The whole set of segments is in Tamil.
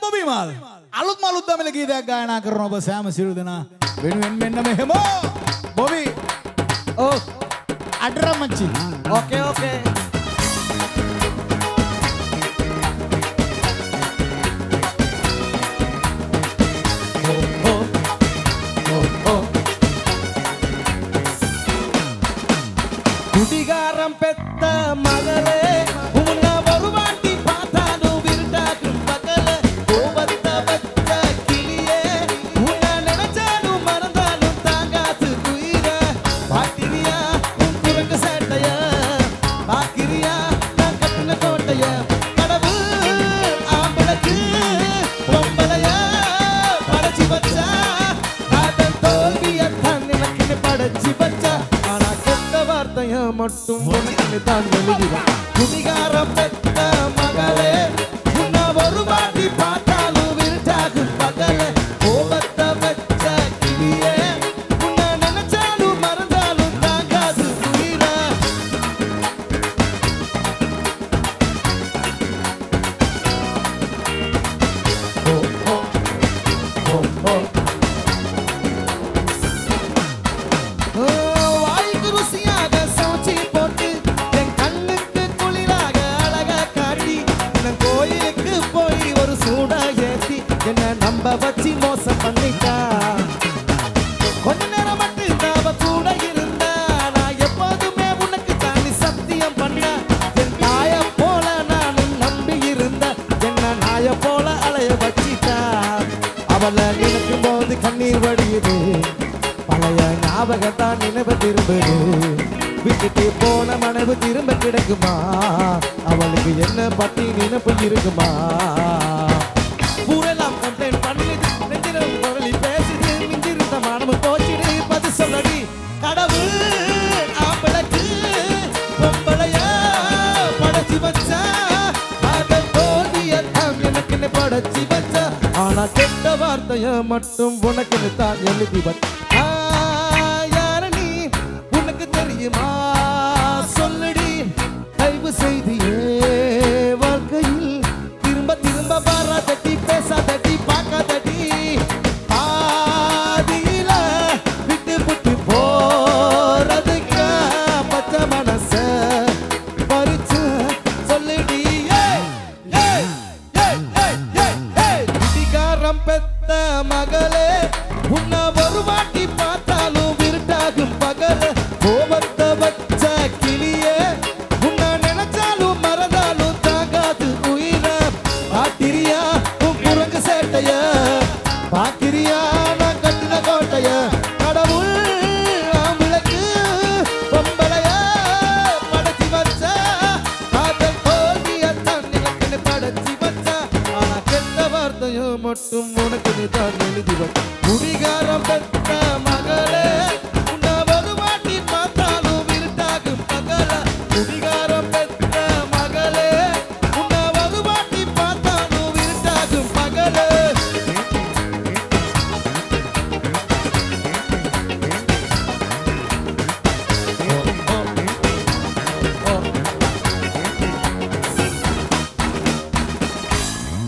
බොබිමල් අලුත් මලුත් දමල ගීතයක් ගායනා කරන ඔබ සෑම සියලු දෙනා වෙනුවෙන් මෙන්න මෙහෙම බොබි Oh, අඩර මච්චි okay, okay. குடிகாரம் பெத்த மகளே உன்னை ஒரு வாட்டி பார்த்தாலும் விருட்டாக்கும் பகல கோபத்த வச்ச கிளியே உன்னை நினைச்சாலும் மறந்தாலும் தாங்காது உயிர பாக்கிரியா உன் குரங்கு சேட்டைய பாக்கிரியா நான் கட்டின கோட்டைய கடவுள் ஆம்பளக்கு பொம்பளைய படைச்சி வச்சா அதன் தோல்வியத்தான் எனக்கு படைச்சி வச்சா மட்டும் உனக்கு தான் எழுதுவேன் குடிகாரம் பெத்த மகளே உன்னை ஒரு வாட்டி பார்த்தாலும் விருட்டாகும் பகல கோபத்தை வச்ச கிளியே உன்னை நினைச்சாலும் மறந்தாலும் தாங்காது உயிர வாய்க்கு ருசியாக சமைச்சி போட்டு என் கண்ணுக்கு குளிராக அழகா காட்டி என் கோயிலுக்கு போய் ஒரு சூடா ஏத்தி என்ன நம்ப வச்சு மோசம் பண்ணிட்டா கொஞ்ச நேரம் மட்டும் அவ கூட இருந்தா நான் எப்போதுமே உனக்கு தாண்டி சத்தியம் பண்ண என் தாய போல நானும் நம்பி இருந்த என்ன நாய போல அலைய வச்சிட்டா அவளை நினைக்கும் போது கண்ணீர் வடியுது பழைய ஞாபகத்தான் நினைவு திரும்புது விட்டுட்டு போன மனைவு திரும்ப கிடைக்குமா அவளுக்கு என்ன பத்தி நினைப்பு இருக்குமா பூரெல்லாம் கம்ப்ளைண்ட் பண்ணுது நெஞ்சிரம் குரலி பேசுது மிஞ்சிருந்த மனமு போச்சிடு பது சொல்லடி கடவுள் ஆம்பளக்கு பொம்பளைய படைச்சி வச்சா அதன் தோல்வியத்தான் எனக்குன்னு படைச்சி வச்சா ஆனா கெட்ட வார்த்தைய மட்டும் உனக்குன்னு தான் எழுதி வச்சா தெரியுமா சொல்லுடி தயவு செய்தியே வாழ்க்கையில் திரும்ப திரும்ப வராதடி பேசாதடி பார்க்காதடி பாதியில விட்டு விட்டு போறதுக்கு பச்சை மனச பறிச்சு சொல்லுடி குடிகாரம் பெத்த மகளே உன்னை ஒரு வாட்டி பார்த்தாலும் விருட்டாகும் பகல கோபத்தை வச்ச கிளியே உன்னை நினைச்சாலும் மறந்தாலும் தாங்காது உயிர பாக்கிரியா உன் குரங்கு சேட்டைய பாக்கிரியா நான் கட்டின கோட்டைய கடவுள் ஆம்பளக்கு பொம்பளைய படைச்சி வச்ச காதல் தோல்வியத்தான் நிலக்குன்னு படைச்சி வச்ச ஆனா கெட்ட வார்த்தையும் மட்டும் உனக்கு நீ தான் எழுதி வச்ச குடிகாரம் பெற்ற மகளே குடிகாரம் பெற்ற மகளே உன்னை ஒரு வாட்டி பார்த்தாலும் விருட்டாகும் பகலே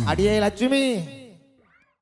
அடியே லட்சுமி